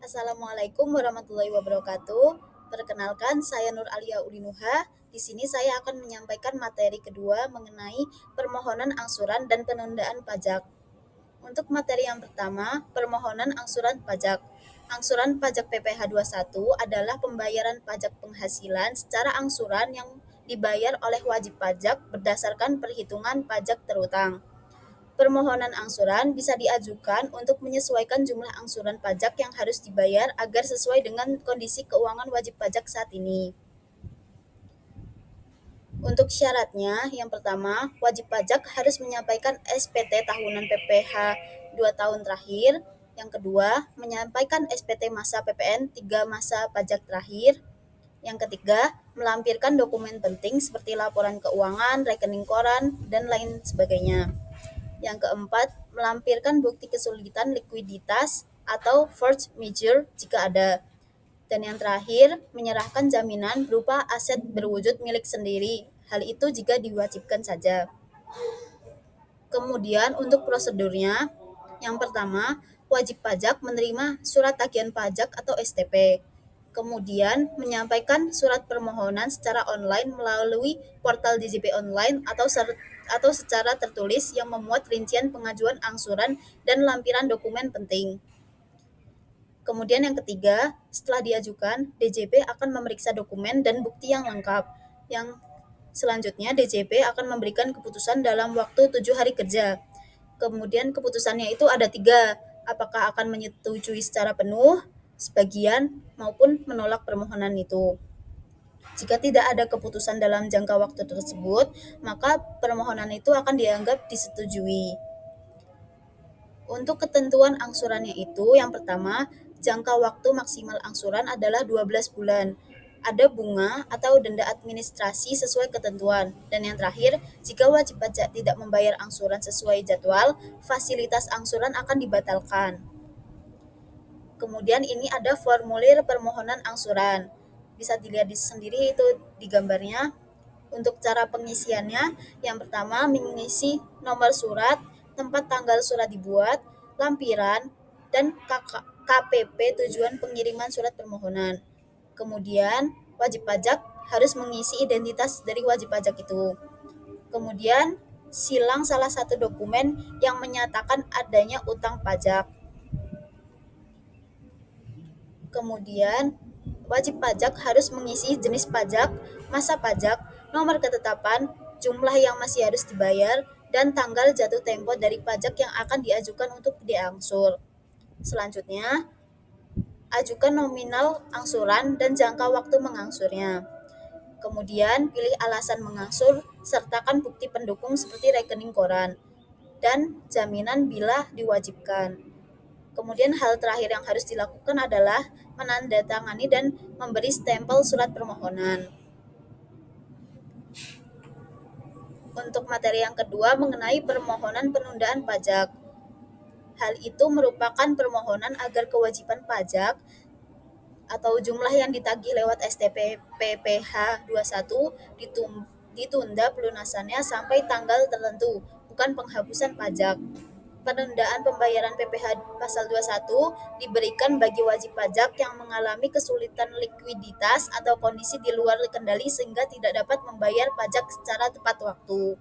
Assalamualaikum warahmatullahi wabarakatuh. Perkenalkan, saya Nur Alia Ulinuha. Di sini saya akan menyampaikan materi kedua mengenai permohonan angsuran dan penundaan pajak. Untuk materi yang pertama, permohonan angsuran pajak. Angsuran pajak PPh 21 adalah pembayaran pajak penghasilan secara angsuran yang dibayar oleh wajib pajak berdasarkan perhitungan pajak terutang. Permohonan angsuran bisa diajukan untuk menyesuaikan jumlah angsuran pajak yang harus dibayar agar sesuai dengan kondisi keuangan wajib pajak saat ini. Untuk syaratnya, yang pertama, wajib pajak harus menyampaikan SPT tahunan PPh 2 tahun terakhir. Yang kedua, menyampaikan SPT masa PPN 3 masa pajak terakhir. Yang ketiga, melampirkan dokumen penting seperti laporan keuangan, rekening koran, dan lain sebagainya. Yang keempat, melampirkan bukti kesulitan likuiditas atau force majeure jika ada. Dan yang terakhir, menyerahkan jaminan berupa aset berwujud milik sendiri. Hal itu jika diwajibkan saja. Kemudian untuk prosedurnya, yang pertama, wajib pajak menerima surat tagihan pajak atau STP. Kemudian menyampaikan surat permohonan secara online melalui portal DJP online atau secara tertulis yang memuat rincian pengajuan angsuran dan lampiran dokumen penting. Kemudian yang ketiga, setelah diajukan, DJP akan memeriksa dokumen dan bukti yang lengkap. Yang selanjutnya, DJP akan memberikan keputusan dalam waktu 7 hari kerja. Kemudian keputusannya itu ada 3, apakah akan menyetujui secara penuh, sebagian, maupun menolak permohonan itu. Jika tidak ada keputusan dalam jangka waktu tersebut, maka permohonan itu akan dianggap disetujui. Untuk ketentuan angsurannya itu, yang pertama, jangka waktu maksimal angsuran adalah 12 bulan. Ada bunga atau denda administrasi sesuai ketentuan. Dan yang terakhir, jika wajib pajak tidak membayar angsuran sesuai jadwal, fasilitas angsuran akan dibatalkan. Kemudian ini ada formulir permohonan angsuran. Bisa dilihat di sendiri itu di gambarnya. Untuk cara pengisiannya, yang pertama mengisi nomor surat, tempat tanggal surat dibuat, lampiran, dan KPP tujuan pengiriman surat permohonan. Kemudian, wajib pajak harus mengisi identitas dari wajib pajak itu. Kemudian, silang salah satu dokumen yang menyatakan adanya utang pajak. Kemudian, wajib pajak harus mengisi jenis pajak, masa pajak, nomor ketetapan, jumlah yang masih harus dibayar, dan tanggal jatuh tempo dari pajak yang akan diajukan untuk diangsur. Selanjutnya, ajukan nominal angsuran dan jangka waktu mengangsurnya. Kemudian, pilih alasan mengangsur, sertakan bukti pendukung seperti rekening koran, dan jaminan bila diwajibkan. Kemudian hal terakhir yang harus dilakukan adalah menandatangani dan memberi stempel surat permohonan. Untuk materi yang kedua mengenai permohonan penundaan pajak. Hal itu merupakan permohonan agar kewajiban pajak atau jumlah yang ditagih lewat STP PPh 21 ditunda pelunasannya sampai tanggal tertentu, bukan penghapusan pajak. Penundaan pembayaran PPh pasal 21 diberikan bagi wajib pajak yang mengalami kesulitan likuiditas atau kondisi di luar kendali sehingga tidak dapat membayar pajak secara tepat waktu.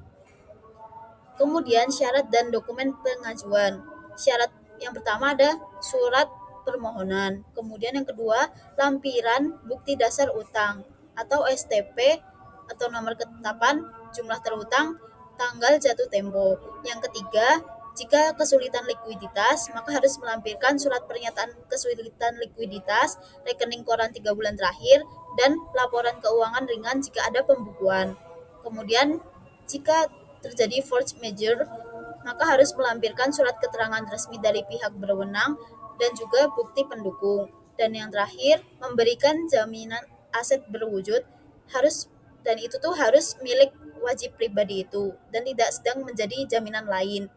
Kemudian syarat dan dokumen pengajuan. Syarat yang pertama ada surat permohonan. Kemudian yang kedua, lampiran bukti dasar utang atau STP atau nomor ketetapan jumlah terutang, tanggal jatuh tempo. Yang ketiga, jika kesulitan likuiditas, maka harus melampirkan surat pernyataan kesulitan likuiditas, rekening koran 3 bulan terakhir, dan laporan keuangan ringan jika ada pembukuan. Kemudian, jika terjadi force majeure, maka harus melampirkan surat keterangan resmi dari pihak berwenang dan juga bukti pendukung. Dan yang terakhir, memberikan jaminan aset berwujud dan itu tuh harus milik wajib pribadi itu dan tidak sedang menjadi jaminan lain,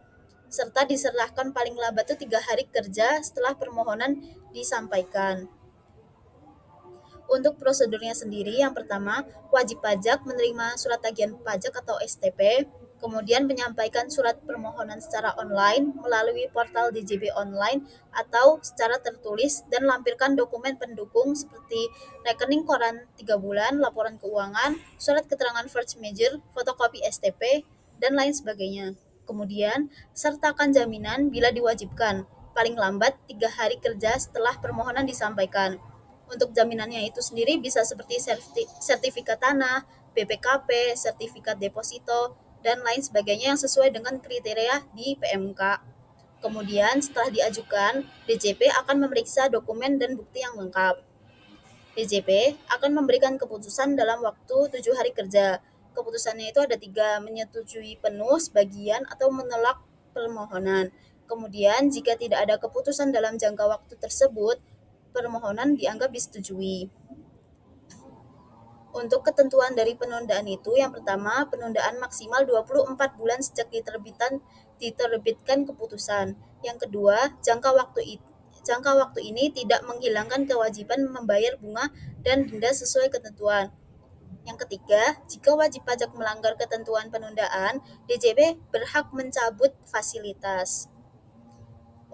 serta diserahkan paling lambat itu 3 hari kerja setelah permohonan disampaikan. Untuk prosedurnya sendiri, yang pertama, wajib pajak menerima surat tagihan pajak atau STP, Kemudian menyampaikan surat permohonan secara online melalui portal DJB online atau secara tertulis dan lampirkan dokumen pendukung seperti rekening koran 3 bulan, laporan keuangan, surat keterangan first major, fotokopi STP, dan lain sebagainya. Kemudian, sertakan jaminan bila diwajibkan, paling lambat 3 hari kerja setelah permohonan disampaikan. Untuk jaminannya itu sendiri bisa seperti sertifikat tanah, BPKP, sertifikat deposito, dan lain sebagainya yang sesuai dengan kriteria di PMK. Kemudian setelah diajukan, DJP akan memeriksa dokumen dan bukti yang lengkap. DJP akan memberikan keputusan dalam waktu 7 hari kerja. Keputusannya itu ada 3, menyetujui penuh, sebagian, atau menolak permohonan. Kemudian jika tidak ada keputusan dalam jangka waktu tersebut, permohonan dianggap disetujui. Untuk ketentuan dari penundaan itu, yang pertama, penundaan maksimal 24 bulan sejak diterbitkan keputusan. Yang kedua, jangka waktu ini tidak menghilangkan kewajiban membayar bunga dan denda sesuai ketentuan. Yang ketiga, jika wajib pajak melanggar ketentuan penundaan, DJP berhak mencabut fasilitas.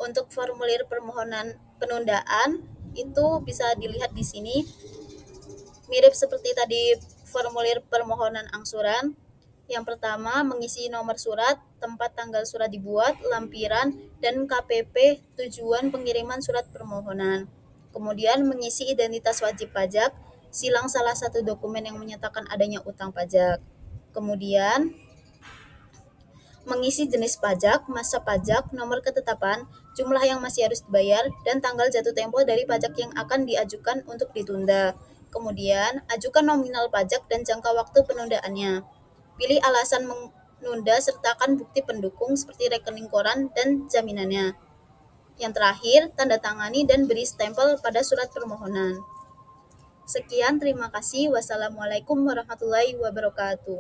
Untuk formulir permohonan penundaan itu bisa dilihat di sini. Mirip seperti tadi formulir permohonan angsuran. Yang pertama, mengisi nomor surat, tempat tanggal surat dibuat, lampiran, dan KPP tujuan pengiriman surat permohonan. Kemudian mengisi identitas wajib pajak, silang salah satu dokumen yang menyatakan adanya utang pajak. Kemudian mengisi jenis pajak, masa pajak, nomor ketetapan, jumlah yang masih harus dibayar, dan tanggal jatuh tempo dari pajak yang akan diajukan untuk ditunda. Kemudian, ajukan nominal pajak dan jangka waktu penundaannya. Pilih alasan menunda sertakan bukti pendukung seperti rekening koran dan jaminannya. Yang terakhir, tanda tangani dan beri stempel pada surat permohonan. Sekian, terima kasih. Wassalamualaikum warahmatullahi wabarakatuh.